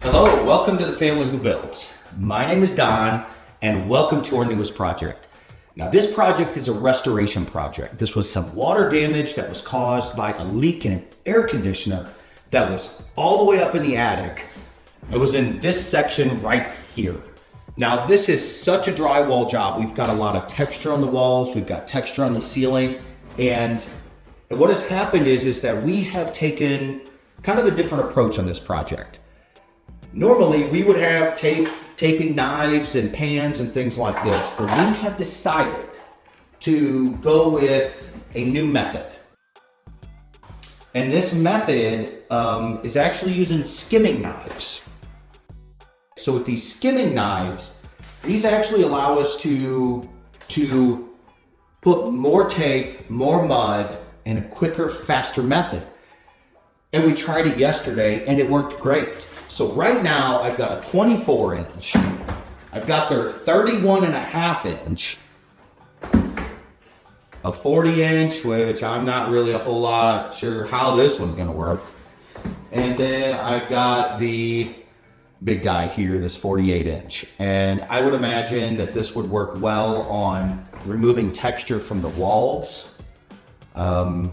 Hello, welcome to the Family Who Builds. My name is Don, and welcome to our newest project. Now, this project is a restoration project. This was some water damage that was caused by a leak in an air conditioner that was all the way up in the attic. It was in this section right here. Now, this is such a drywall job. We've got a lot of texture on the walls, we've got texture on the ceiling, and what has happened is that we have taken kind of a different approach on this project. Normally, we would have taping knives and pans and things like this, but we have decided to go with a new method. And this method is actually using skimming knives. So with these skimming knives, these actually allow us to put more tape, more mud, and a quicker, faster method. And we tried it yesterday and it worked great. So right now I've got a 24 inch, I've got their 31.5 inch, a 40 inch, which I'm not really a whole lot sure how this one's gonna work. And then I've got the big guy here, this 48 inch. And I would imagine that this would work well on removing texture from the walls, and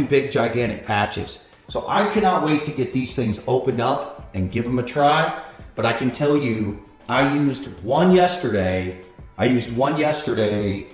big gigantic patches. So I cannot wait to get these things opened up and give them a try. But I can tell you, I used one yesterday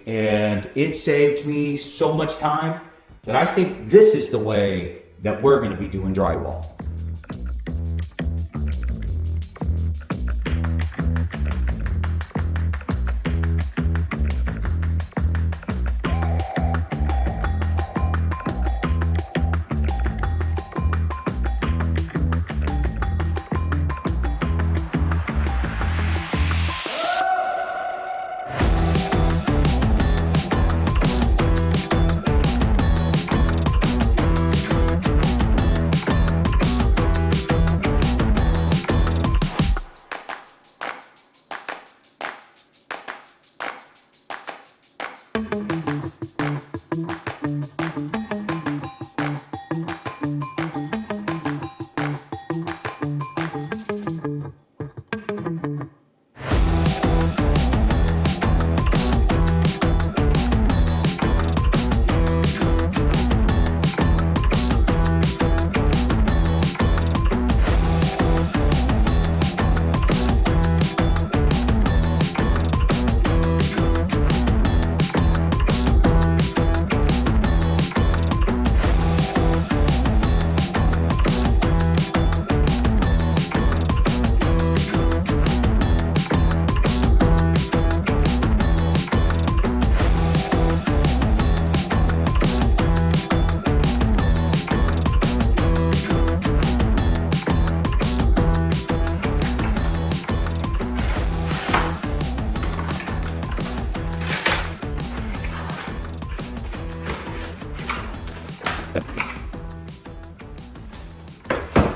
and it saved me so much time that I think this is the way that we're gonna be doing drywall.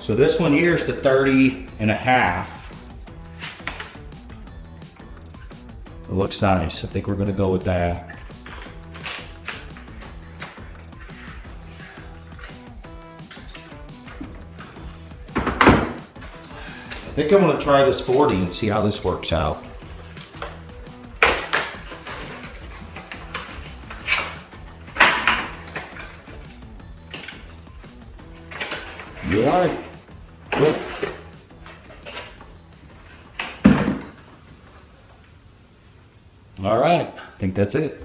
So this one here is the 30.5. It looks nice. I think we're gonna go with that. I think I'm gonna try this 40 and see how this works out. You all right? Good. All right, I think that's it.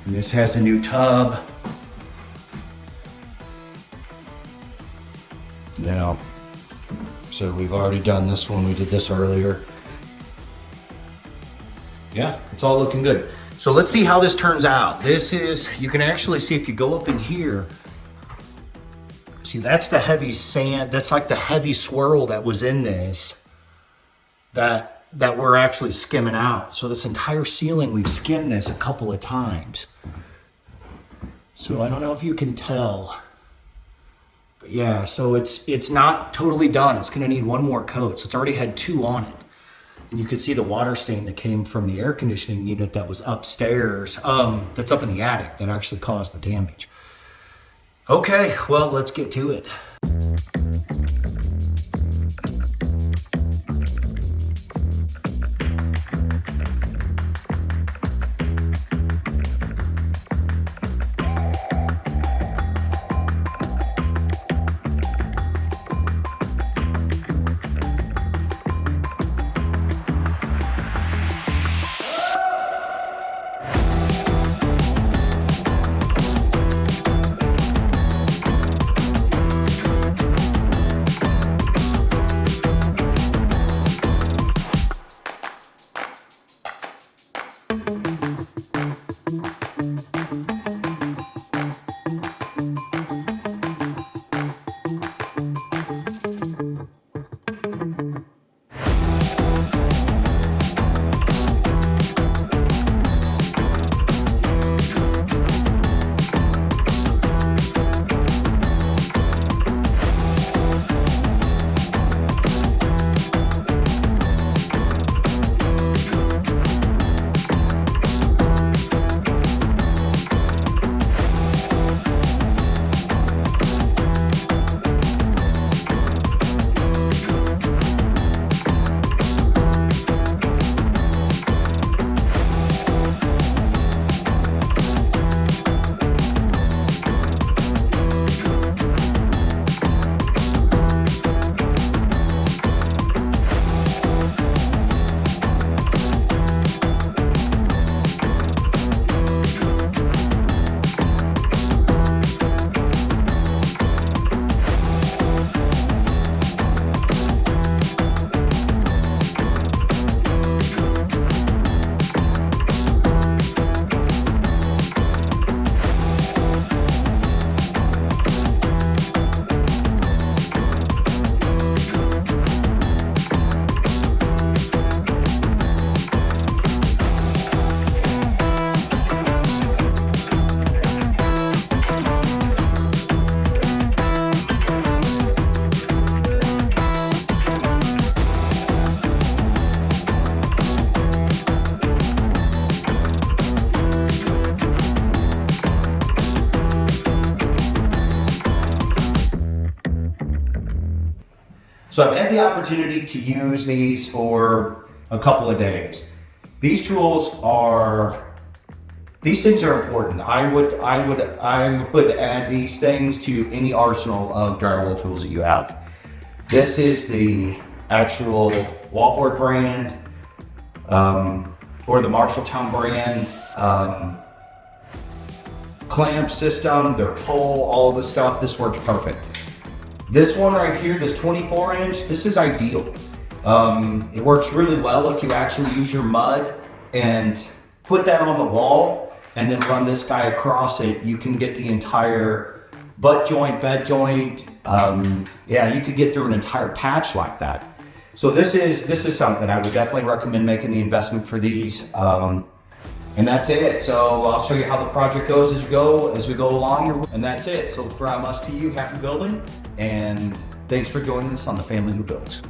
And this has a new tub. Now, so we've already done this one. We did this earlier. Yeah, it's all looking good. So let's see how this turns out. This is, you can actually see if you go up in here, see that's the heavy sand, that's like the heavy swirl that was in this that we're actually skimming out. So this entire ceiling, we've skimmed this a couple of times. So I don't know if you can tell. But yeah, so it's not totally done. It's gonna need one more coat. So it's already had 2 on it. And you can see the water stain that came from the air conditioning unit that was upstairs, that's up in the attic, that actually caused the damage. Okay, well, let's get to it. So I've had the opportunity to use these for a couple of days. These things are important. I would add these things to any arsenal of drywall tools that you have. This is the actual wallboard brand, or the Marshalltown brand, clamp system, their pole, all of the stuff. This works perfect. This one right here, this 24-inch, this is ideal. It works really well if you actually use your mud and put that on the wall and then run this guy across it. You can get the entire butt joint, bed joint. Yeah, you could get through an entire patch like that. So this is something I would definitely recommend making the investment for these. And that's it. So I'll show you how the project goes as we go along. And that's it. So from us to you, happy building. And thanks for joining us on The Family Who Builds.